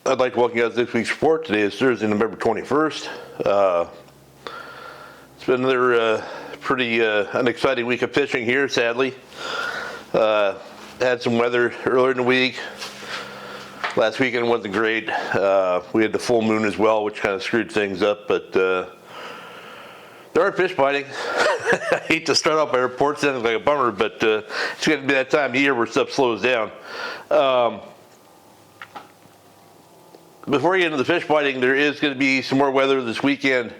I'd like to welcome you guys to this week's report. Today is Thursday, November 21st. It's been another pretty unexciting week of fishing here, sadly. Had some weather earlier in the week. Last weekend wasn't great. We had the full moon as well, which kind of screwed things up, but there are fish biting. I hate to start off my report sounding like a bummer, but it's going to be that time of year where stuff slows down. Before we get into the fish biting, there is going to be some more weather this weekend.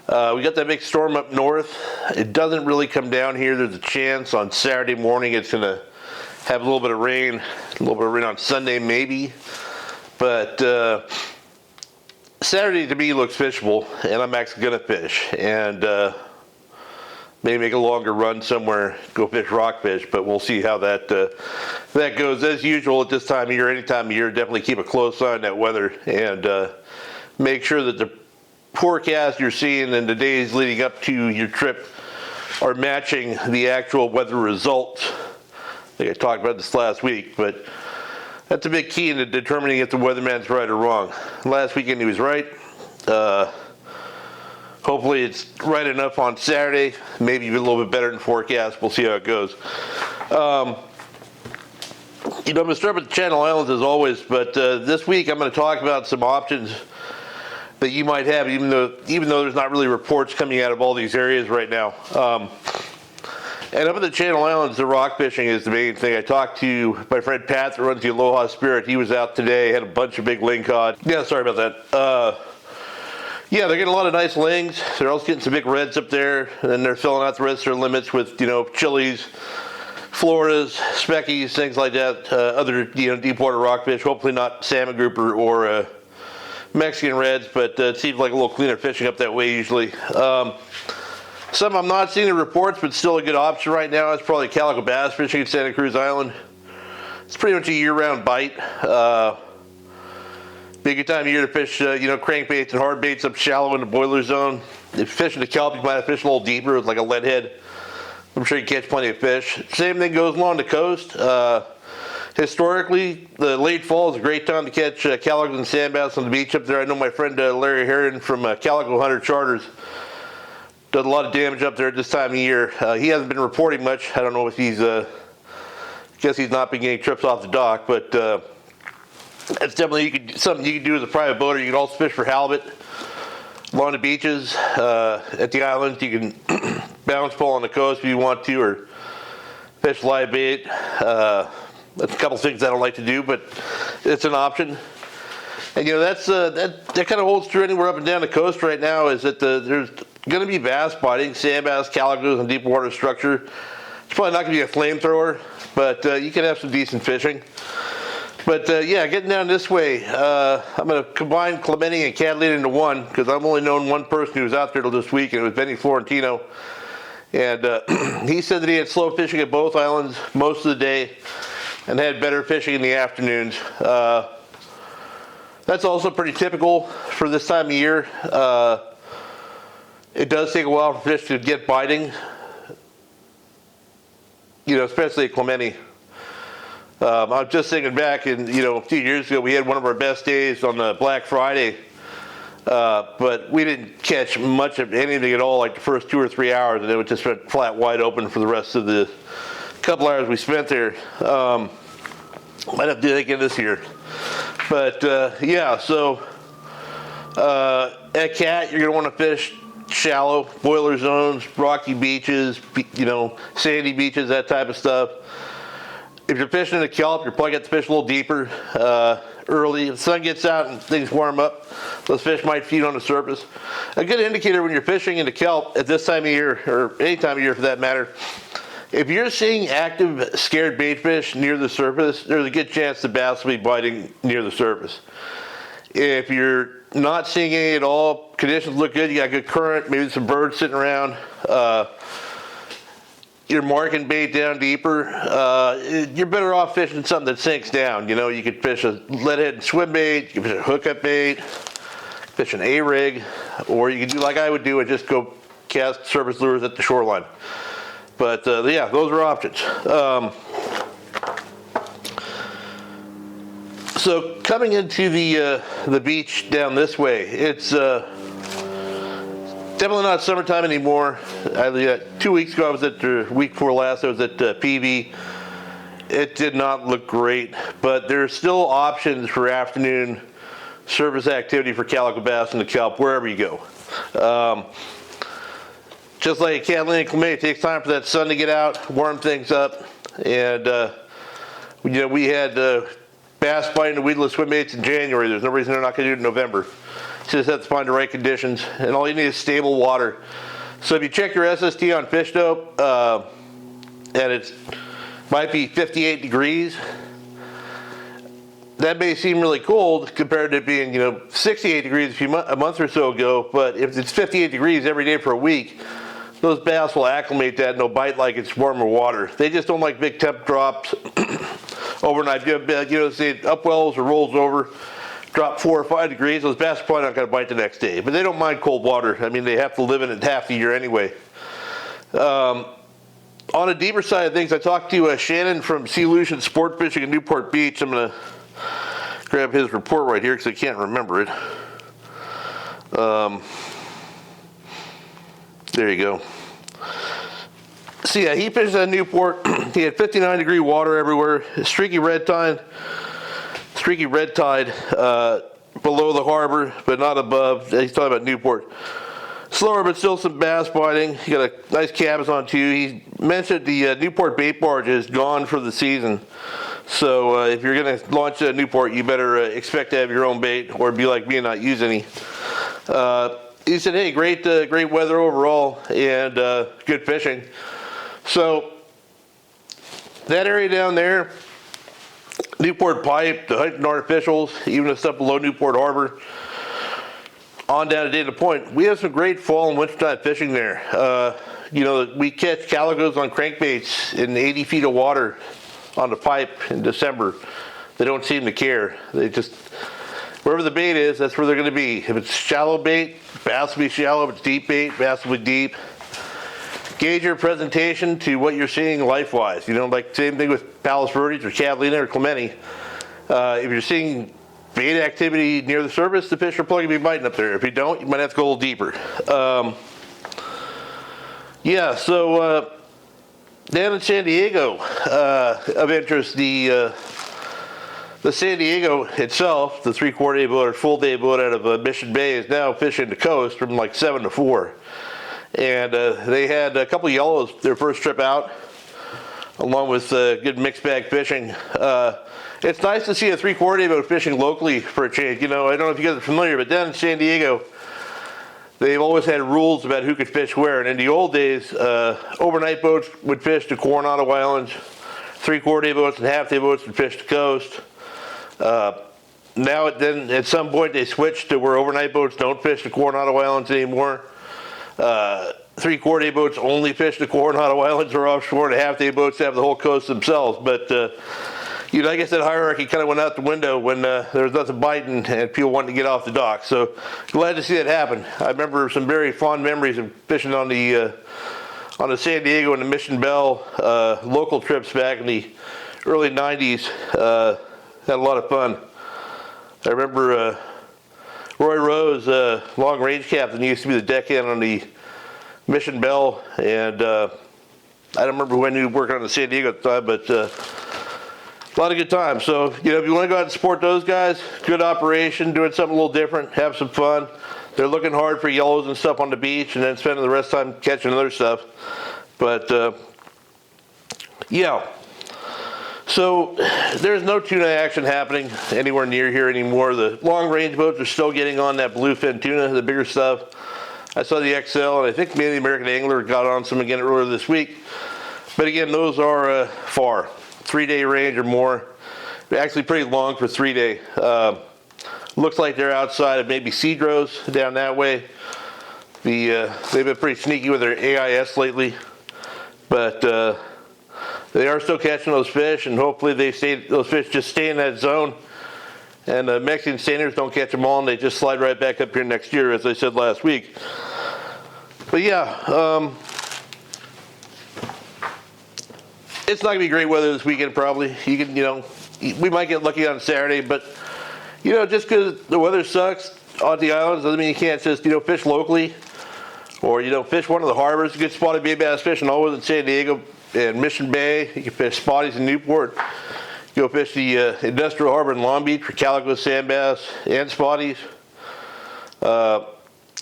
We got that big storm up north. It doesn't really come down here. There's a chance on Saturday morning it's going to have a little bit of rain. A little bit of rain on Sunday maybe. But Saturday to me looks fishable, and I'm actually going to fish. And maybe make a longer run somewhere, go fish rockfish, but we'll see how that goes. As usual at this time of year, any time of year, definitely keep a close eye on that weather and make sure that the forecast you're seeing and the days leading up to your trip are matching the actual weather results. I think I talked about this last week, but that's a big key into determining if the weatherman's right or wrong. Last weekend he was right. Hopefully it's right enough on Saturday, maybe even a little bit better than forecast. We'll see how it goes. I'm going to start with the Channel Islands as always, but this week I'm going to talk about some options that you might have, even though there's not really reports coming out of all these areas right now. And up in the Channel Islands, the rock fishing is the main thing. I talked to my friend Pat that runs the Aloha Spirit. He was out today, had a bunch of big lingcod. Yeah, sorry about that. Yeah, they're getting a lot of nice lings. They're also getting some big reds up there, and then they're filling out the rest of their limits with, chilies, Floridas, speckies, things like that. Other, deep water rockfish. Hopefully not salmon grouper or Mexican reds, but it seems like a little cleaner fishing up that way usually. Some I'm not seeing the reports, but still a good option right now. It's probably calico bass fishing at Santa Cruz Island. It's pretty much a year-round bite. Be a good time of year to fish, crankbaits and hard baits up shallow in the boiler zone. If you're fishing the kelp, you might have to fish a little deeper with like a lead head. I'm sure you catch plenty of fish. Same thing goes along the coast. Historically, the late fall is a great time to catch calicos and sand bass on the beach up there. I know my friend Larry Herron from Calico Hunter Charters does a lot of damage up there at this time of year. He hasn't been reporting much. I don't know if he's, guess he's not been getting trips off the dock, but that's definitely something you can do as a private boater. You can also fish for halibut along the beaches, at the islands. You can bounce pole on the coast if you want to, or fish live bait. That's a couple things I don't like to do, but it's an option. And that kind of holds true anywhere up and down the coast right now. Is that there's going to be bass biting, sand bass, calicos, and deep water structure. It's probably not going to be a flamethrower, but you can have some decent fishing. But yeah, getting down this way, I'm going to combine Clemente and Catalina into one, because I've only known one person who was out there till this week, and it was Benny Florentino. And he said that he had slow fishing at both islands most of the day and had better fishing in the afternoons. That's also pretty typical for this time of year. It does take a while for fish to get biting, especially at Clemente. I'm just thinking back, and a few years ago we had one of our best days on the Black Friday, but we didn't catch much of anything at all, like the first 2 or 3 hours, and it was just went flat wide open for the rest of the couple hours we spent there. Might have to do that again this year, but yeah. So at Cat, you're gonna want to fish shallow boiler zones, rocky beaches, sandy beaches, that type of stuff. If you're fishing in the kelp, you're probably got to fish a little deeper early. If the sun gets out and things warm up, those fish might feed on the surface. A good indicator when you're fishing in the kelp at this time of year, or any time of year for that matter, if you're seeing active scared bait fish near the surface, there's a good chance the bass will be biting near the surface. If you're not seeing any at all, conditions look good, you got good current, maybe some birds sitting around, you're marking bait down deeper, you're better off fishing something that sinks down. You could fish a leadhead swim bait, you can fish a hookup bait, fish an A-rig, or you can do like I would do and just go cast surface lures at the shoreline. But yeah, those are options. So coming into the beach down this way, it's definitely not summertime anymore. 2 weeks ago, I was at the week before last, I was at PV. It did not look great, but there's still options for afternoon surface activity for calico bass and the kelp wherever you go. Just like Catalina and San Clemente, it takes time for that sun to get out, warm things up, and we had bass biting the weedless swim baits in January. There's no reason they're not going to do it in November. You just have to find the right conditions, and all you need is stable water. So if you check your SST on fish dope, and it might be 58 degrees, that may seem really cold compared to it being 68 degrees a month or so ago. But if it's 58 degrees every day for a week, those bass will acclimate that and they'll bite like it's warmer water. They just don't like big temp drops overnight. Say upwells or rolls over, drop 4 or 5 degrees, those bass are probably not going to bite the next day. But they don't mind cold water. I mean, they have to live in it half the year anyway. On a deeper side of things, I talked to Shannon from Sea Lucian Sport Fishing in Newport Beach. I'm going to grab his report right here because I can't remember it. There you go. So yeah, he fished at Newport. He had 59 degree water everywhere. Streaky red tide below the harbor, but not above. He's talking about Newport. Slower, but still some bass biting. He got a nice cabins on too. He mentioned the Newport bait barge is gone for the season. So if you're going to launch a Newport, you better expect to have your own bait, or be like me and not use any. He said, hey, great weather overall, and good fishing. So that area down there, Newport Pipe, the Huntington Artificials, even the stuff below Newport Harbor, on down to Dana Point, we have some great fall and wintertime fishing there. We catch calicos on crankbaits in 80 feet of water on the pipe in December. They don't seem to care. They just, wherever the bait is, that's where they're going to be. If it's shallow bait, bass will be shallow. If it's deep bait, bass will be deep. Gauge your presentation to what you're seeing life-wise. Like same thing with Palos Verdes or Catalina or Clemente. If you're seeing bait activity near the surface, the fish are probably going to be biting up there. If you don't, you might have to go a little deeper. Down in San Diego, of interest, the San Diego itself, the 3/4 day boat or full day boat out of Mission Bay, is now fishing the coast from like 7 to 4. And they had a couple yellows their first trip out, along with good mixed bag fishing. It's nice to see a 3/4 day boat fishing locally for a change. I don't know if you guys are familiar, but down in San Diego, they've always had rules about who could fish where. And in the old days, overnight boats would fish the Coronado Islands, 3/4 day boats and half day boats would fish the coast. Now, at some point, they switched to where overnight boats don't fish the Coronado Islands anymore. 3/4 day boats only fish the Coronado Islands or offshore, and half day boats have the whole coast themselves. But I guess that hierarchy kind of went out the window when there was nothing biting and people wanted to get off the dock. So glad to see that happen. I remember some very fond memories of fishing on the San Diego and the Mission Bell local trips back in the early 90s. Had a lot of fun. I remember Roy Rose, long range captain, he used to be the deckhand on the Mission Bell, and I don't remember when he was working on the San Diego at the time, but a lot of good times. So, if you want to go out and support those guys, good operation, doing something a little different, have some fun. They're looking hard for yellows and stuff on the beach, and then spending the rest of the time catching other stuff. But, so there's no tuna action happening anywhere near here anymore. The long range boats are still getting on that bluefin tuna, the bigger stuff. I saw the XL, and I think maybe the American Angler got on some again earlier this week. But again, those are far, 3-day range or more. They're actually pretty long for 3-day. Looks like they're outside of maybe Cedros down that way. They've been pretty sneaky with their AIS lately, but they are still catching those fish, and hopefully those fish just stay in that zone. And the Mexican standards don't catch them all, and they just slide right back up here next year, as I said last week. But yeah, it's not gonna be great weather this weekend. Probably you can, we might get lucky on Saturday, but just because the weather sucks on the islands doesn't mean you can't just fish locally, or fish one of the harbors. You can get spotted bay bass fishing all over San Diego and Mission Bay. You can fish spotties in Newport. Go fish the industrial harbor in Long Beach for calico, sand bass, and spotties.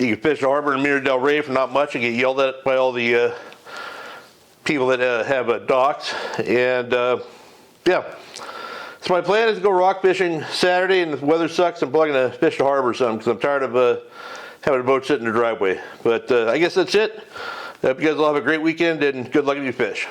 You can fish the harbor in Mirror Del Rey for not much and get yelled at by all the people that have docks. And yeah, so my plan is to go rock fishing Saturday, and if the weather sucks, I'm probably going to fish the harbor some because I'm tired of having a boat sit in the driveway. But I guess that's it. I hope you guys all have a great weekend and good luck if you fish.